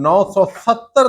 970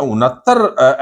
69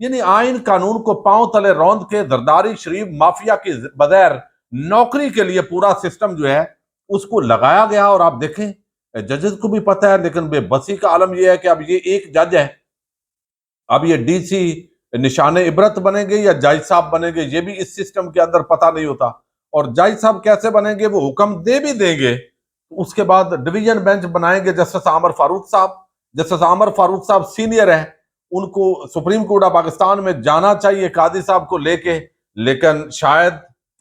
یعنی آئین قانون کو پاؤں تلے روند کے زرداری شریف مافیا کی بغیر نوکری کے لیے پورا سسٹم جو ہے اس کو لگایا گیا. اور آپ دیکھیں ججز کو بھی پتہ ہے, لیکن بے بسی کا عالم یہ ہے کہ اب یہ ایک جج ہے, اب یہ ڈی سی نشان عبرت بنیں گے یا جج صاحب بنیں گے, یہ بھی اس سسٹم کے اندر پتہ نہیں ہوتا. اور جج صاحب کیسے بنیں گے, وہ حکم دے بھی دیں گے, اس کے بعد ڈویژن بینچ بنائیں گے جسٹس عامر فاروق صاحب. جسٹس عامر فاروق صاحب سینئر ہیں, ان کو سپریم کورٹ آف پاکستان میں جانا چاہیے قاضی صاحب کو لے کے, لیکن شاید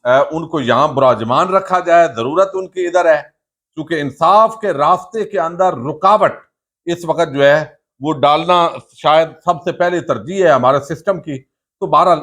ان کو یہاں براجمان رکھا جائے, ضرورت ان کی ادھر ہے, کیونکہ انصاف کے راستے کے اندر رکاوٹ اس وقت جو ہے وہ ڈالنا شاید سب سے پہلے ترجیح ہے ہمارے سسٹم کی. تو بہرحال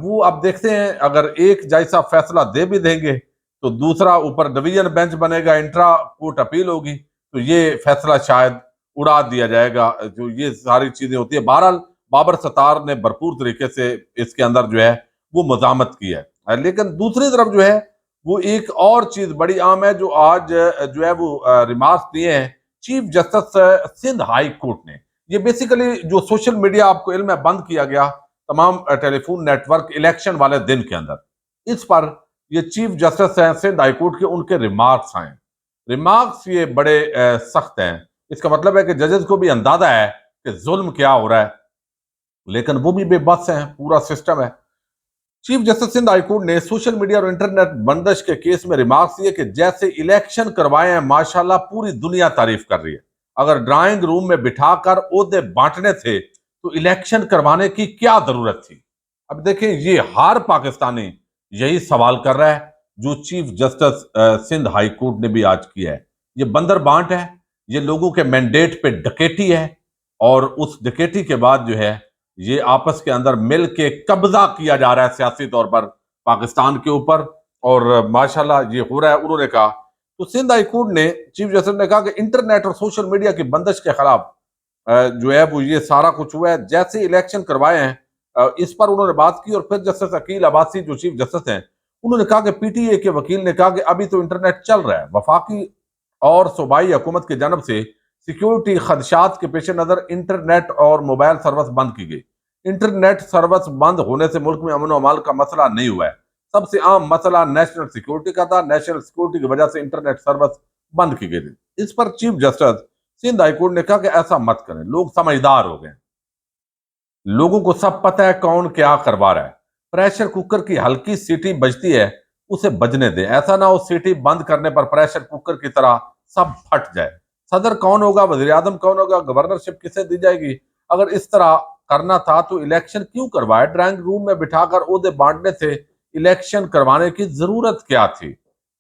وہ اب دیکھتے ہیں, اگر ایک جج صاحب فیصلہ دے بھی دیں گے تو دوسرا اوپر ڈویژن بینچ بنے گا, انٹرا کورٹ اپیل ہوگی, تو یہ فیصلہ شاید اڑا دیا جائے گا. جو یہ ساری چیزیں ہوتی ہیں, بہرحال بابر ستار نے بھرپور طریقے سے اس کے اندر جو ہے وہ مزاحمت کی ہے. لیکن دوسری طرف جو ہے وہ ایک اور چیز بڑی عام ہے جو آج جو ہے وہ ریمارکس دیے ہیں chief justice Sindh high court نے. یہ بیسیکلی جو سوشل میڈیا آپ کو علم ہے بند کیا گیا تمام ٹیلی فون نیٹ ورک الیکشن والے دن کے اندر, اس پر یہ چیف جسٹس ہیں سندھ ہائی کورٹ کے, ان کے ریمارکس آئے. ریمارکس یہ بڑے سخت ہیں. اس کا مطلب ہے کہ ججز کو بھی اندازہ ہے کہ ظلم کیا ہو رہا ہے, لیکن وہ بھی بے بس ہیں, پورا سسٹم ہے. Chief justice Sindh high court نے سوشل میڈیا اور انٹرنیٹ بندش کے کیس میں ریمارکس دیے کہ جیسے الیکشن کروائے ہیں ماشاءاللہ پوری دنیا تعریف کر رہی ہے, اگر ڈرائنگ روم میں بٹھا کر عہدے بانٹنے تھے تو الیکشن کروانے کی کیا ضرورت تھی. اب دیکھیں یہ ہر پاکستانی یہی سوال کر رہا ہے جو chief justice Sindh high court نے بھی آج کیا ہے. یہ بندر بانٹ ہے, یہ لوگوں کے مینڈیٹ پہ ڈکیٹی ہے, اور اس ڈکیٹی کے بعد جو ہے یہ آپس کے اندر مل کے قبضہ کیا جا رہا ہے سیاسی طور پر پاکستان کے اوپر, اور ماشاءاللہ یہ ہو رہا ہے. انہوں نے کہا, تو سندھ ہائی کورٹ نے چیف جسٹس نے کہا کہ انٹرنیٹ اور سوشل میڈیا کی بندش کے خلاف جو ہے وہ یہ سارا کچھ ہوا ہے, جیسے الیکشن کروائے ہیں اس پر انہوں نے بات کی. اور پھر جسٹس عقیل عباسی جو چیف جسٹس ہیں انہوں نے کہا کہ پی ٹی اے کے وکیل نے کہا کہ ابھی تو انٹرنیٹ چل رہا ہے, وفاقی اور صوبائی حکومت کی جانب سے سیکیورٹی خدشات کے پیش نظر انٹرنیٹ اور موبائل سروس بند کی گئی. انٹرنیٹ سروس بند ہونے سے ملک میں امن و امان کا مسئلہ نہیں ہوا ہے, سب سے عام مسئلہ نیشنل سیکیورٹی کا تھا, نیشنل سیکیورٹی کی وجہ سے انٹرنیٹ سروس بند کی گئی تھی. اس پر chief justice Sindh high court نے کہا کہ ایسا مت کریں, لوگ سمجھدار ہو گئے, لوگوں کو سب پتہ ہے کون کیا کروا رہا ہے. پریشر کوکر کی ہلکی سیٹی بجتی ہے, اسے بجنے دیں, ایسا نہ ہو سیٹی بند کرنے پر پریشر کوکر کی طرح سب پھٹ جائے. صدر کون ہوگا, وزیر اعظم کون ہوگا, گورنرشپ کسے دی جائے گی, اگر اس طرح کرنا تھا تو الیکشن کیوں کروائے, ڈرائنگ روم میں بٹھا کر عہدے بانٹنے تھے, الیکشن کروانے کی ضرورت کیا تھی.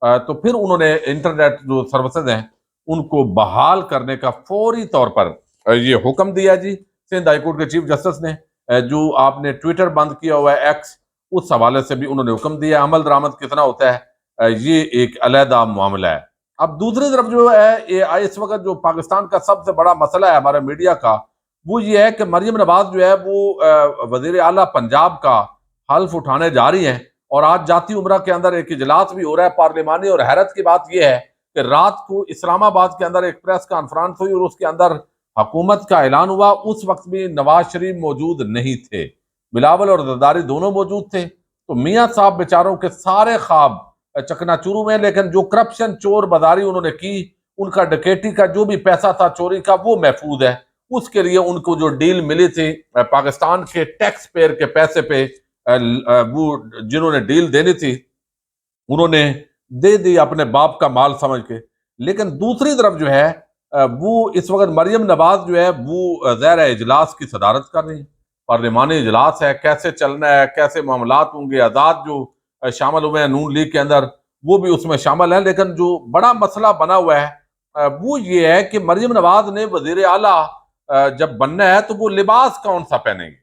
تو پھر انہوں نے انٹرنیٹ جو سروسز ہیں ان کو بحال کرنے کا فوری طور پر یہ حکم دیا. جی سندھ ہائی کورٹ کے چیف جسٹس نے, جو آپ نے ٹویٹر بند کیا ہوا ہے ایکس, اس حوالے سے بھی انہوں نے حکم دیا. عمل درآمد کتنا ہوتا ہے یہ ایک علیحدہ معاملہ ہے. اب دوسری طرف جو ہے اس وقت جو پاکستان کا سب سے بڑا مسئلہ ہے ہمارے میڈیا کا, وہ یہ ہے کہ مریم نواز جو ہے وہ وزیر اعلیٰ پنجاب کا حلف اٹھانے جا رہی ہیں, اور آج جاتی عمرہ کے اندر ایک اجلاس بھی ہو رہا ہے پارلیمانی. اور حیرت کی بات یہ ہے کہ رات کو اسلام آباد کے اندر ایک پریس کانفرنس ہوئی اور اس کے اندر حکومت کا اعلان ہوا. اس وقت بھی نواز شریف موجود نہیں تھے, بلاول اور زرداری دونوں موجود تھے. تو میاں صاحب بیچاروں کے سارے خواب چکنا چورو میں, لیکن جو کرپشن چور بازاری انہوں نے کی, ان کا ڈکیٹی کا جو بھی پیسہ تھا چوری کا وہ محفوظ ہے. اس کے لیے ان کو جو ڈیل ملی تھی پاکستان کے ٹیکس پیئر کے پیسے پہ, وہ جنہوں نے ڈیل دینی تھی انہوں نے دے دی اپنے باپ کا مال سمجھ کے. لیکن دوسری طرف جو ہے وہ اس وقت مریم نواز جو ہے وہ ظاہر اجلاس کی صدارت کر رہی ہے, پارلیمانی اجلاس ہے, کیسے چلنا ہے, کیسے معاملات ہوں گے. آزاد جو شامل ہوئے ہیں نون لیگ کے اندر وہ بھی اس میں شامل ہیں. لیکن جو بڑا مسئلہ بنا ہوا ہے وہ یہ ہے کہ مریم نواز نے وزیر اعلیٰ جب بننا ہے تو وہ لباس کون سا پہنیں گے.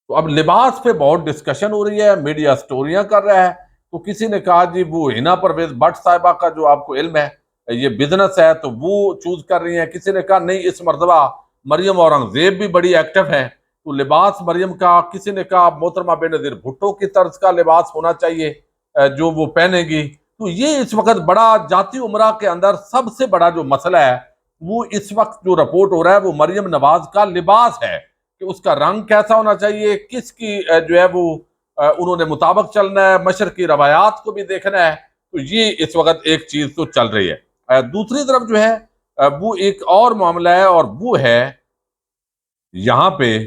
تو اب لباس پہ بہت ڈسکشن ہو رہی ہے, میڈیا سٹوریاں کر رہا ہے. تو کسی نے کہا جی وہ ہنا پرویز بٹ صاحبہ کا جو آپ کو علم ہے یہ بزنس ہے تو وہ چوز کر رہی ہیں. کسی نے کہا نہیں اس مرتبہ مریم اورنگزیب بھی بڑی ایکٹیو ہے تو لباس مریم کا. کسی نے کہا محترمہ بے نظیر بھٹو کی طرز کا لباس ہونا چاہیے جو وہ پہنے گی. تو یہ اس وقت بڑا جاتی عمرہ کے اندر سب سے بڑا جو مسئلہ ہے وہ اس وقت جو رپورٹ ہو رہا ہے وہ مریم نواز کا لباس ہے کہ اس کا رنگ کیسا ہونا چاہیے، کس کی جو ہے وہ انہوں نے مطابق چلنا ہے، مشرقی روایات کو بھی دیکھنا ہے. تو یہ اس وقت ایک چیز تو چل رہی ہے. دوسری طرف جو ہے وہ ایک اور معاملہ ہے، اور وہ ہے یہاں پہ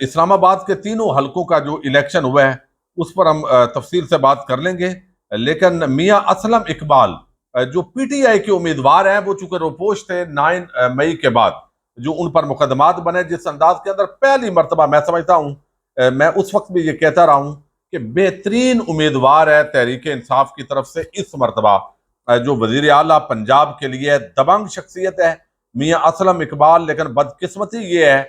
اسلام آباد کے تینوں حلقوں کا جو الیکشن ہوا ہے اس پر ہم تفصیل سے بات کر لیں گے. لیکن میاں اسلم اقبال جو پی ٹی آئی کے امیدوار ہیں، وہ چونکہ روپوش تھے 9 مئی کے بعد جو ان پر مقدمات بنے، جس انداز کے اندر پہلی مرتبہ میں سمجھتا ہوں، میں اس وقت بھی یہ کہتا رہا ہوں کہ بہترین امیدوار ہے تحریک انصاف کی طرف سے اس مرتبہ جو وزیر اعلیٰ پنجاب کے لیے دبنگ شخصیت ہے میاں اسلم اقبال. لیکن بدقسمتی یہ ہے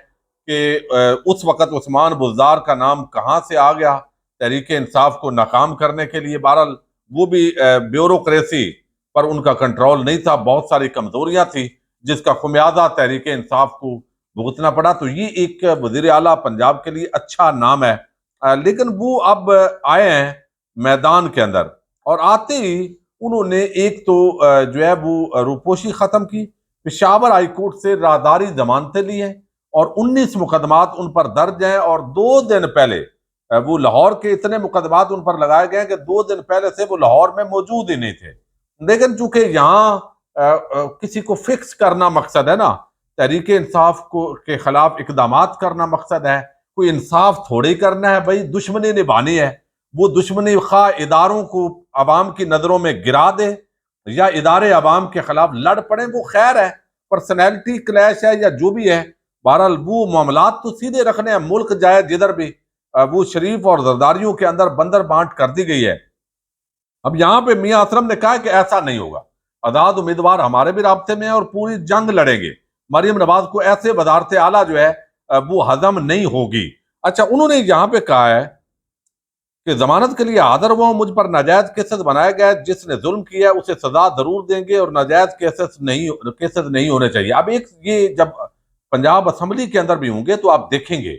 کہ اس وقت عثمان بزدار کا نام کہاں سے آ گیا تحریک انصاف کو ناکام کرنے کے لیے. بہرحال وہ بھی بیوروکریسی پر ان کا کنٹرول نہیں تھا، بہت ساری کمزوریاں تھی جس کا خمیازہ تحریک انصاف کو بھگتنا پڑا. تو یہ ایک وزیر اعلیٰ پنجاب کے لیے اچھا نام ہے. لیکن وہ اب آئے ہیں میدان کے اندر، اور آتے ہی انہوں نے ایک تو جو ہے وہ روپوشی ختم کی، پشاور ہائی کورٹ سے راہداری ضمانتیں لی ہیں، اور 19 مقدمات ان پر درج ہیں. اور 2 دن پہلے وہ لاہور کے اتنے مقدمات ان پر لگائے گئے کہ 2 دن پہلے سے وہ لاہور میں موجود ہی نہیں تھے. لیکن چونکہ یہاں کسی کو فکس کرنا مقصد ہے نا، تحریک انصاف کے خلاف اقدامات کرنا مقصد ہے، کوئی انصاف تھوڑی کرنا ہے بھائی، دشمنی نبھانی ہے. وہ دشمنی خواہ اداروں کو عوام کی نظروں میں گرا دے یا ادارے عوام کے خلاف لڑ پڑیں، وہ خیر ہے، پرسنالٹی کلیش ہے یا جو بھی ہے. بہرحال وہ معاملات تو سیدھے رکھنے ہیں، ملک جائے جدھر بھی وہ شریف اور زرداریوں کے اندر بندر بانٹ کر دی گئی ہے. اب یہاں پہ میاں اسلم نے کہا کہ ایسا نہیں ہوگا، آزاد امیدوار ہمارے بھی رابطے میں ہیں اور پوری جنگ لڑیں گے، مریم نواز کو ایسے وزارت اعلیٰ جو ہے وہ ہضم نہیں ہوگی. اچھا، انہوں نے یہاں پہ کہا ہے کہ ضمانت کے لیے حاضر ہوا ہوں، مجھ پر ناجائز کیسز بنایا گیا ہے، جس نے ظلم کیا ہے اسے سزا ضرور دیں گے، اور ناجائز کیسز نہیں ہونے چاہیے. اب ایک یہ جب پنجاب اسمبلی کے اندر بھی ہوں گے تو آپ دیکھیں گے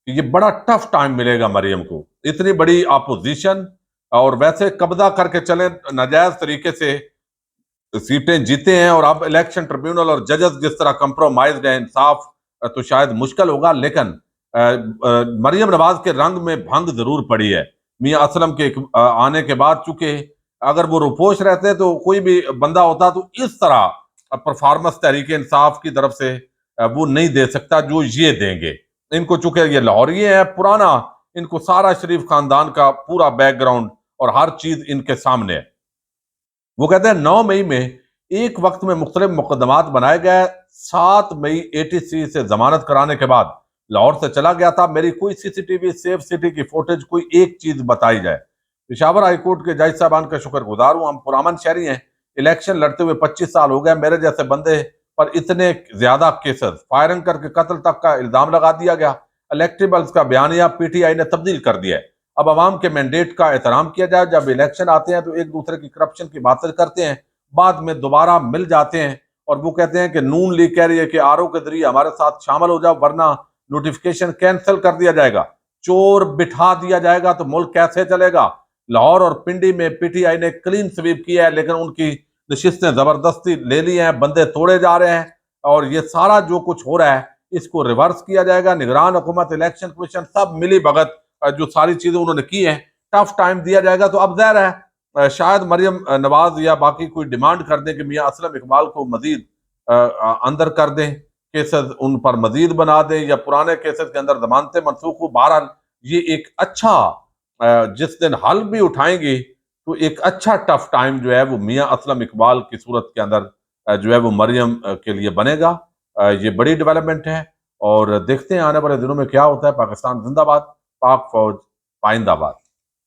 کہ یہ بڑا ٹف ٹائم ملے گا مریم کو، اتنی بڑی اپوزیشن، اور ویسے قبضہ کر کے چلیں ناجائز طریقے سے سیٹیں جیتے ہیں، اور اب الیکشن ٹریبیونل اور ججز جس طرح کمپرومائزڈ ہیں، انصاف تو شاید مشکل ہوگا. لیکن مریم نواز کے رنگ میں بھنگ ضرور پڑی ہے میاں اسلم کے آنے کے بعد، چونکہ اگر وہ روپوش رہتے تو کوئی بھی بندہ ہوتا تو اس طرح پرفارمنس تحریک انصاف کی طرف سے وہ نہیں دے سکتا جو یہ دیں گے. ان کو چونکہ یہ لاہوری ہیں پرانا، ان کو سارا شریف خاندان کا پورا بیک گراؤنڈ اور ہر چیز ان کے سامنے ہے. وہ کہتے ہیں 9 مئی میں ایک وقت میں مختلف مقدمات بنائے گئے، 7 مئی 83 سے ضمانت کرانے کے بعد لاہور سے چلا گیا تھا. میری کوئی C C T V safe city کی فوٹیج کوئی ایک چیز بتائی جائے. پشاور ہائی کورٹ کے جج صاحبان کا شکر گزار ہوں، ہم پرامن شہری ہیں، الیکشن لڑتے ہوئے 25 سال ہو گئے، میرے جیسے بندے پر اتنے زیادہ کیسز، فائرنگ کر کے قتل تک کا الزام لگا دیا گیا، الیکٹیبلز کا بیانیہ پی ٹی آئی نے تبدیل کر دیا ہے. اب عوام کے مینڈیٹ کا احترام کیا جائے. جب الیکشن آتے ہیں تو ایک دوسرے کی کرپشن کی باتیں کرتے ہیں، بعد میں دوبارہ مل جاتے ہیں، اور وہ کہتے ہیں کہ نون لیگ کہہ رہی ہے کہ آر او کے ذریعے ہمارے ساتھ شامل ہو جاؤ ورنہ نوٹیفیکیشن کینسل کر دیا جائے گا، چور بٹھا دیا جائے گا. تو ملک کیسے چلے گا؟ لاہور اور پنڈی میں پی ٹی آئی نے کلین سویپ کیا ہے، لیکن ان کی نشستیں زبردستی لے لی ہیں، بندے توڑے جا رہے ہیں، اور یہ سارا جو کچھ ہو رہا ہے اس کو ریورس کیا جائے گا. نگران حکومت، الیکشن کمیشن سب ملی بھگت جو ساری چیزیں انہوں نے کی ہیں، ٹف ٹائم دیا جائے گا. تو اب ظاہر ہے شاید مریم نواز یا باقی کوئی ڈیمانڈ کر دیں کہ میاں اسلم اقبال کو مزید اندر کر دیں، کیسز ان پر مزید بنا دیں، یا پرانے کیسز کے اندر ضمانتیں منسوخ ہو. بہرحال یہ ایک اچھا جس دن حل بھی اٹھائیں گی تو ایک اچھا ٹف ٹائم جو ہے وہ میاں اسلم اقبال کی صورت کے اندر جو ہے وہ مریم کے لیے بنے گا. یہ بڑی ڈیولپمنٹ ہے، اور دیکھتے ہیں آنے والے دنوں میں کیا ہوتا ہے. پاکستان زندہ باد، پاک فوج پائندہ باد.